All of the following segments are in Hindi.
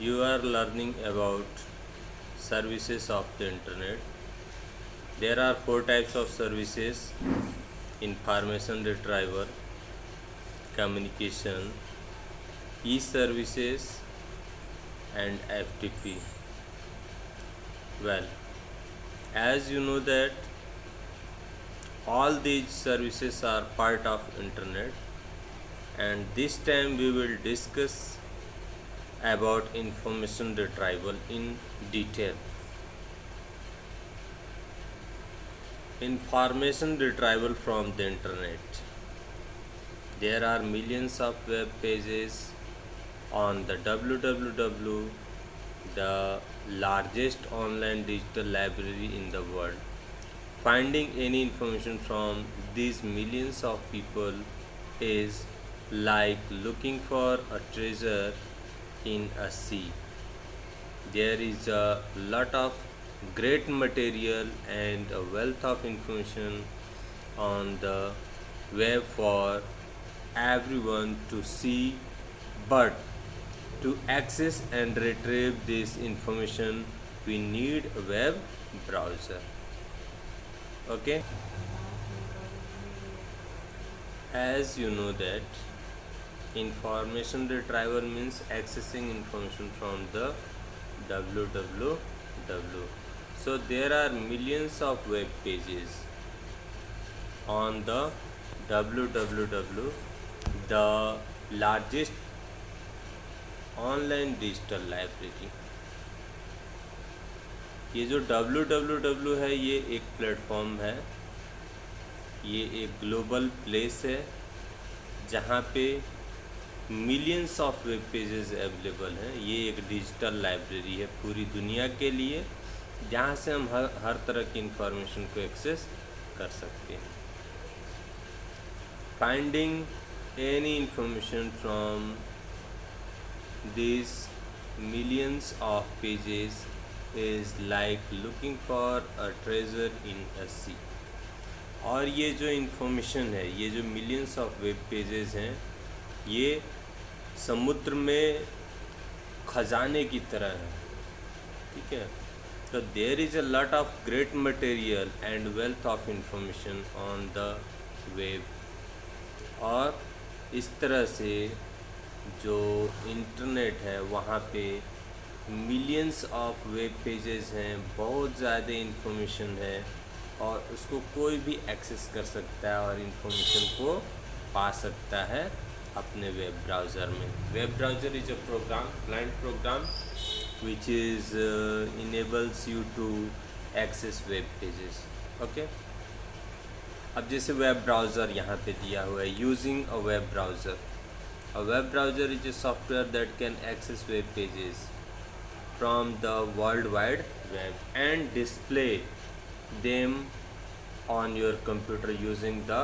You are learning about services of the internet. There are four types of services: information retrieval, communication, e-services, and FTP. Well, as you know that all these services are part of internet, and this time we will discuss about information retrieval in detail. Information retrieval from the internet. There are millions of web pages on the www, the largest online digital library in the world. Finding any information from these millions of people is like looking for a treasure in a sea. There is a lot of great material and a wealth of information on the web for everyone to see, but to access and retrieve this information we need a web browser. Okay, as you know that information retrieval means accessing information from the www. So there are millions of web pages on the www, the largest online digital library. ये जो www है ये एक प्लेटफॉर्म है, ये एक ग्लोबल प्लेस है जहाँ पे millions of web pages available हैं. ये एक डिजिटल लाइब्रेरी है पूरी दुनिया के लिए, जहाँ से हम हर तरह की इंफॉर्मेशन को एक्सेस कर सकते हैं. Finding any information from these millions of pages is like looking for a treasure in a sea. और ये जो इन्फॉर्मेशन है, ये जो मिलियंस ऑफ वेब पेजेस हैं, ये समुद्र में खजाने की तरह है. ठीक है, तो there is a lot of great material and wealth of information on the web. और इस तरह से जो इंटरनेट है वहाँ पे मिलियंस ऑफ वेब पेजेस हैं, बहुत ज़्यादा इंफॉर्मेशन है और उसको कोई भी एक्सेस कर सकता है और इंफॉर्मेशन को पा सकता है अपने वेब ब्राउज़र में. Web browser is a program, client program which is enables you to access web pages. Okay, अब जैसे वेब ब्राउज़र यहाँ पे दिया हुआ है, using a web browser. A web browser is a software that can access web pages from the World Wide Web and display them on your computer using the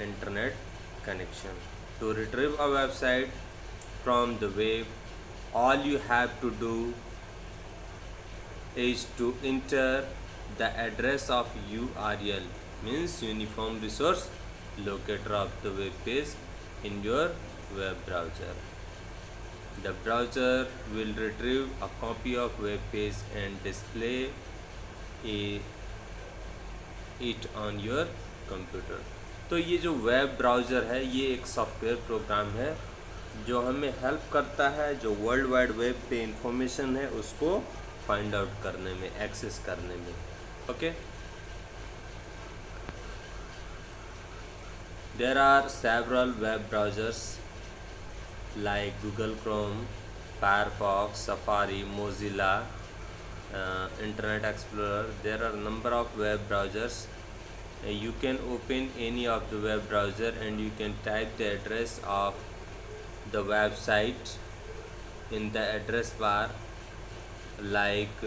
internet connection. To retrieve a website from the web, all you have to do is to enter the address of URL, means Uniform Resource Locator of the web page in your web browser. The browser will retrieve a copy of web page and display it on your computer. तो ये जो वेब ब्राउज़र है ये एक सॉफ्टवेयर प्रोग्राम है जो हमें हेल्प करता है, जो वर्ल्ड वाइड वेब पे इंफॉर्मेशन है उसको फाइंड आउट करने में, एक्सेस करने में. Okay, there are several web browsers like Google Chrome, Firefox, Safari, Mozilla, Internet Explorer. There are a number of web browsers. You can open any of the web browser and you can type the address of the website in the address bar, like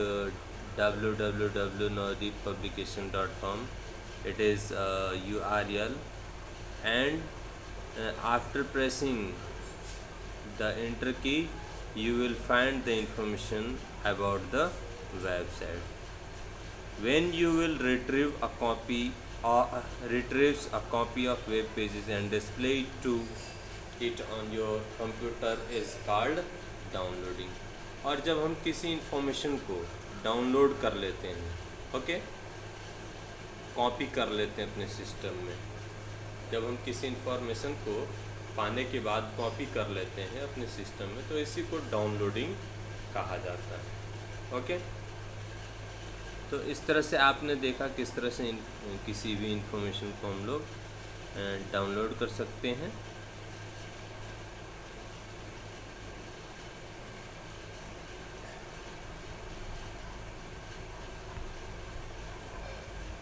www.nadeeppublication.com. It is URL, and after pressing the enter key you will find the information about the website. When you will retrieve a copy or retrieves a copy of web pages and display it to it on your computer is called downloading. और जब हम किसी इंफॉर्मेशन को डाउनलोड कर लेते हैं, ओके, कॉपी कर लेते हैं अपने सिस्टम में, जब हम किसी इंफॉर्मेशन को पाने के बाद कॉपी कर लेते हैं अपने सिस्टम में, तो इसी को डाउनलोडिंग कहा जाता है। ओके, तो इस तरह से आपने देखा किस तरह से किसी भी इंफॉर्मेशन को हम लोग डाउनलोड कर सकते हैं।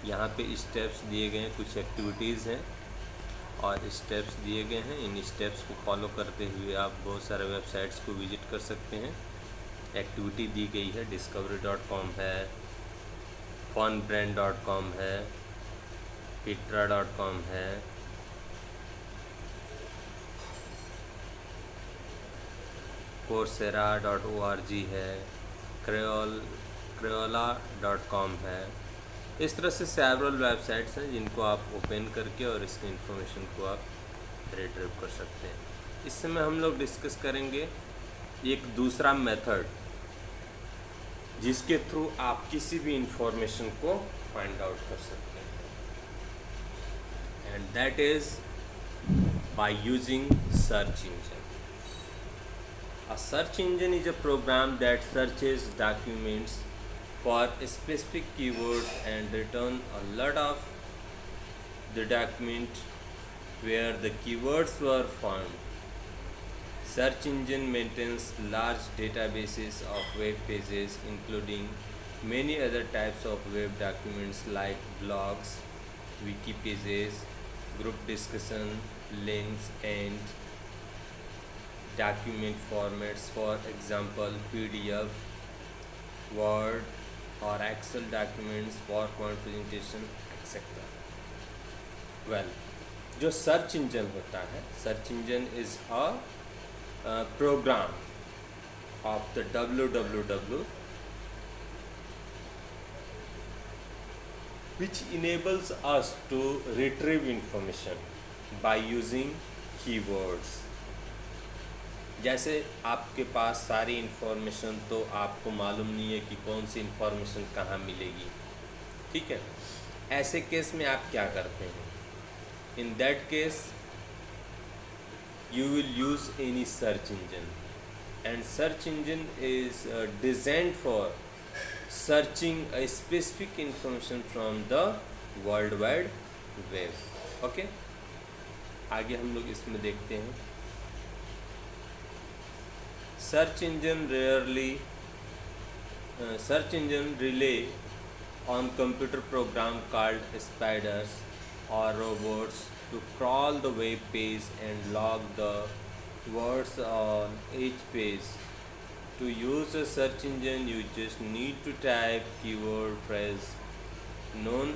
यहाँ पे स्टेप्स दिए गए हैं, कुछ एक्टिविटीज़ हैं और स्टेप्स दिए गए हैं। इन स्टेप्स को फॉलो करते हुए आप बहुत सारे वेबसाइट्स को विजिट कर सकते हैं। एक्टिविटी दी गई है, discovery.com है, funbrand.com है, pitra.com है, coursera.org है, crayola.com है। इस तरह से सेवरल वेबसाइट्स हैं जिनको आप ओपन करके और इसकी इंफॉर्मेशन को आप रिट्रीव कर सकते हैं। इस समय हम लोग डिस्कस करेंगे एक दूसरा मेथड जिसके थ्रू आप किसी भी इंफॉर्मेशन को फाइंड आउट कर सकते हैं, and that is by using search engine. A search engine is a program that searches documents for specific keywords and return a lot of the document where the keywords were found. Search engine maintains large databases of web pages, including many other types of web documents like blogs, wiki pages, group discussion, links, and document formats, for example PDF, Word or Excel documents, PowerPoint presentation, etc. Well, जो सर्च इंजन होता है, search engine is a program of the www which enables us to retrieve information by using keywords. जैसे आपके पास सारी इन्फॉर्मेशन तो आपको मालूम नहीं है कि कौन सी इन्फॉर्मेशन कहाँ मिलेगी, ठीक है। ऐसे केस में आप क्या करते हैं? In that case you will use any search engine, and search engine is designed for searching a specific information from the world wide web. Okay, आगे हम लोग इसमें देखते हैं। search engine rely on computer program called spiders or robots to crawl the web page and log the words on each page. To use a search engine, you just need to type keyword phrase known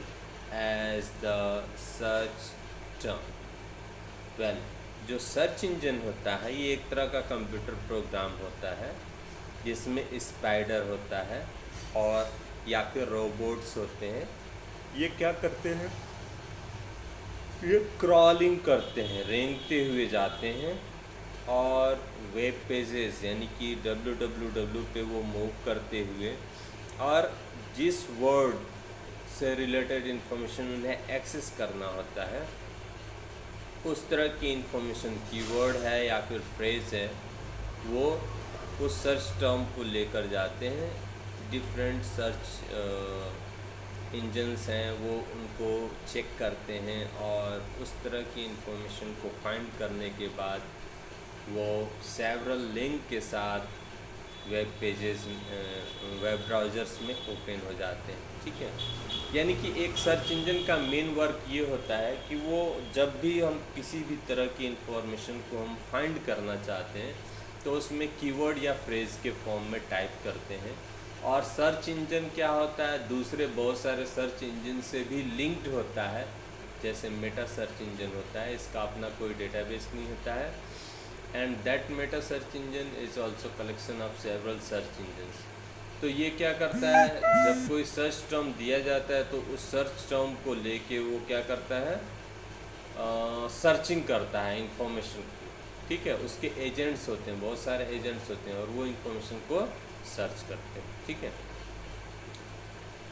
as the search term. Well, जो सर्च इंजन होता है ये एक तरह का कंप्यूटर प्रोग्राम होता है जिसमें स्पाइडर होता है और या फिर रोबोट्स होते हैं। ये क्या करते हैं? ये क्रॉलिंग करते हैं, रेंगते हुए जाते हैं और वेब पेजेस यानी कि www पे वो मूव करते हुए और जिस वर्ड से रिलेटेड इन्फॉर्मेशन उन्हें एक्सेस करना होता है उस तरह की इन्फॉर्मेशन कीवर्ड है या फिर फ्रेज है, वो उस सर्च टर्म को लेकर जाते हैं। डिफरेंट सर्च इंजन्स हैं वो उनको चेक करते हैं और उस तरह की इन्फॉर्मेशन को फाइंड करने के बाद वो सेवरल लिंक के साथ वेब पेजेस वेब ब्राउज़र्स में ओपन हो जाते हैं, ठीक है। यानी कि एक सर्च इंजन का मेन वर्क ये होता है कि वो जब भी हम किसी भी तरह की इंफॉर्मेशन को हम फाइंड करना चाहते हैं तो उसमें कीवर्ड या फ्रेज के फॉर्म में टाइप करते हैं। और सर्च इंजन क्या होता है, दूसरे बहुत सारे सर्च इंजन से भी लिंक्ड होता है, जैसे मेटा सर्च इंजन होता है, इसका अपना कोई डेटाबेस नहीं होता है। And that Meta search engine is also collection of several search engines. तो ये क्या करता है, जब कोई सर्च टर्म दिया जाता है तो उस सर्च टर्म को लेके वो क्या करता है, सर्चिंग करता है इंफॉर्मेशन को, ठीक है। उसके एजेंट्स होते हैं, बहुत सारे एजेंट्स होते हैं और वो इंफॉर्मेशन को सर्च करते हैं। ठीक है,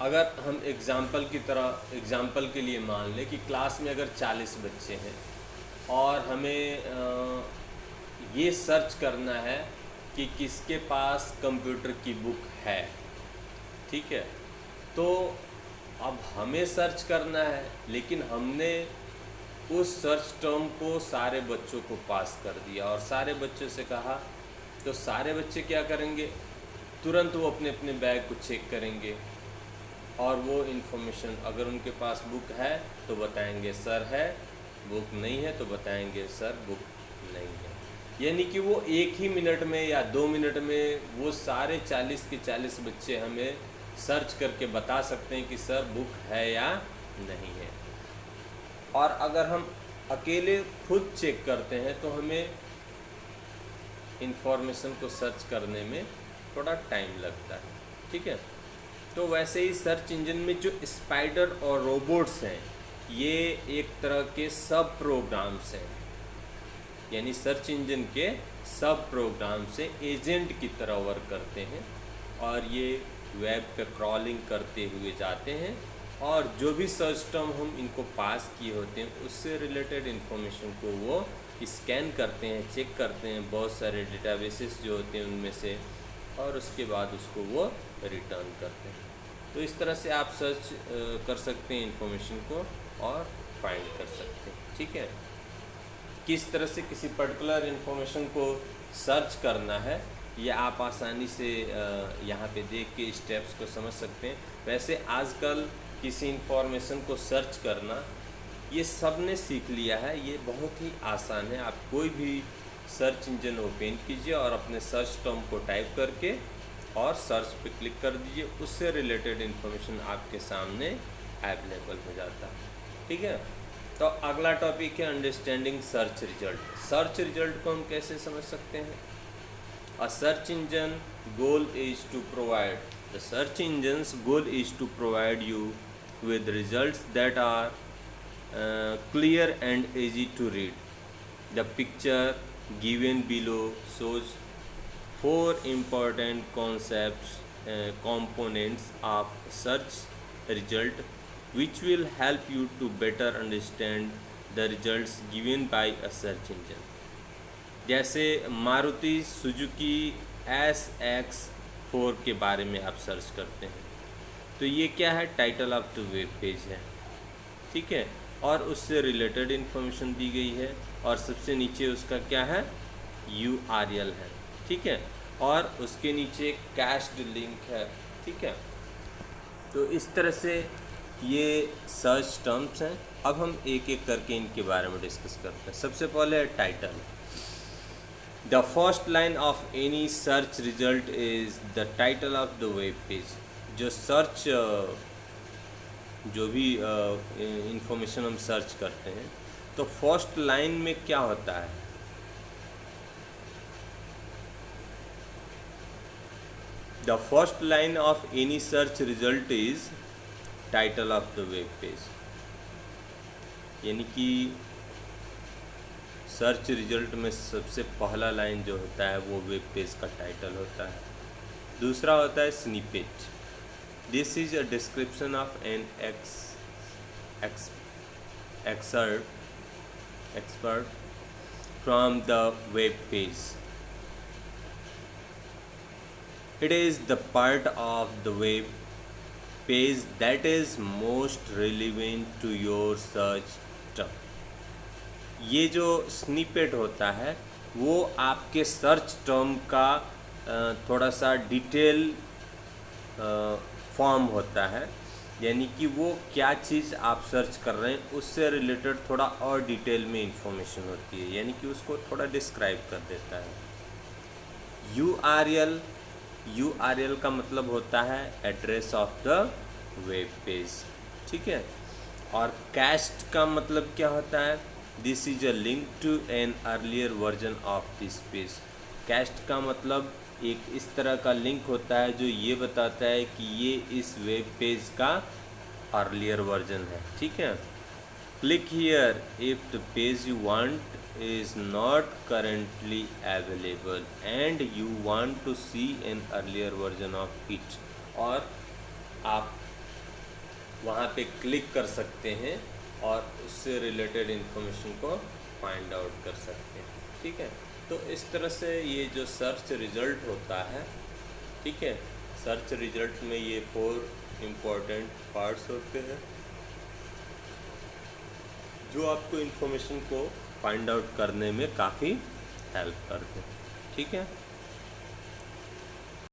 अगर हम एग्ज़ाम्पल के लिए मान लें कि क्लास में अगर 40 बच्चे हैं और हमें ये सर्च करना है कि किसके पास कंप्यूटर की बुक है। ठीक है, तो अब हमें सर्च करना है, लेकिन हमने उस सर्च टर्म को सारे बच्चों को पास कर दिया और सारे बच्चों से कहा, तो सारे बच्चे क्या करेंगे, तुरंत वो अपने अपने बैग को चेक करेंगे और वो इन्फॉर्मेशन, अगर उनके पास बुक है तो बताएंगे सर है, बुक नहीं है तो बताएंगे सर बुक नहीं है। यानी कि वो 1 ही मिनट में या 2 मिनट में वो सारे 40 के 40 बच्चे हमें सर्च करके बता सकते हैं कि सर बुक है या नहीं है। और अगर हम अकेले खुद चेक करते हैं तो हमें इंफॉर्मेशन को सर्च करने में थोड़ा टाइम लगता है। ठीक है, तो वैसे ही सर्च इंजन में जो स्पाइडर और रोबोट्स हैं, ये एक तरह के सब प्रोग्राम्स हैं, यानी सर्च इंजन के सब प्रोग्राम से एजेंट की तरह वर्क करते हैं और ये वेब पे क्रॉलिंग करते हुए जाते हैं और जो भी सर्च टर्म हम इनको पास किए होते हैं उससे रिलेटेड इन्फॉर्मेशन को वो स्कैन करते हैं, चेक करते हैं बहुत सारे डेटाबेसेस जो होते हैं उनमें से, और उसके बाद उसको वो रिटर्न करते हैं। तो इस तरह से आप सर्च कर सकते हैं इन्फॉर्मेशन को और फाइंड कर सकते हैं। ठीक है, किस तरह से किसी पर्टिकुलर इन्फॉर्मेशन को सर्च करना है ये आप आसानी से यहाँ पे देख के स्टेप्स को समझ सकते हैं। वैसे आजकल किसी इन्फॉर्मेशन को सर्च करना ये सब ने सीख लिया है, ये बहुत ही आसान है। आप कोई भी सर्च इंजन ओपन कीजिए और अपने सर्च टर्म को टाइप करके और सर्च पे क्लिक कर दीजिए, उससे रिलेटेड इन्फॉर्मेशन आपके सामने अवेलेबल हो जाता है। ठीक है, तो अगला टॉपिक है understanding search result. Search result को हम कैसे समझ सकते हैं? A search engine goal is to provide the search engines goal is to provide you with results that are clear and easy to read. The picture given below shows 4 important components of search result which will help you to better understand the results given by a search engine. जैसे मारुति सुजुकी SX4 के बारे में आप सर्च करते हैं तो ये क्या है, title of the web page है। ठीक है, और उससे रिलेटेड इन्फॉर्मेशन दी गई है और सबसे नीचे उसका क्या है, URL है। ठीक है, और उसके नीचे कैश्ड लिंक है। ठीक है, तो इस तरह से ये सर्च टर्म्स हैं। अब हम एक एक करके इनके बारे में डिस्कस करते हैं। सबसे पहले है title. The first line of any search result is the title of the web page. जो सर्च जो भी इंफॉर्मेशन हम सर्च करते हैं तो फर्स्ट लाइन में क्या होता है, the first line of any search result is title of the web page. यानी कि सर्च रिजल्ट में सबसे पहला लाइन जो होता है वो वेब पेज का टाइटल होता है। दूसरा होता है snippet. This is a description of an expert from the web page. It is the part of the web page that is most relevant to your search term. ये जो स्निपेट होता है वो आपके सर्च टर्म का थोड़ा सा डिटेल फॉर्म होता है, यानी कि वो क्या चीज़ आप सर्च कर रहे हैं उससे रिलेटेड थोड़ा और डिटेल में इंफॉर्मेशन होती है, यानी कि उसको थोड़ा डिस्क्राइब कर देता है। URL का मतलब होता है address of the web page. ठीक है, और कैश्ड का मतलब क्या होता है, this is a link to an earlier version of this page. Cached का मतलब एक इस तरह का लिंक होता है जो ये बताता है कि ये इस वेब पेज का अर्लियर वर्जन है। ठीक है, click here if the page you want is not currently available and you want to see an earlier version of it, और आप वहाँ पे क्लिक कर सकते हैं और उससे रिलेटेड इन्फॉर्मेशन को फाइंड आउट कर सकते हैं। ठीक है, तो इस तरह से ये जो सर्च रिज़ल्ट होता है, ठीक है, सर्च रिज़ल्ट में ये 4 इम्पोर्टेंट पार्ट्स होते हैं जो आपको इन्फॉर्मेशन को फाइंड आउट करने में काफ़ी हेल्प करते हैं। ठीक है।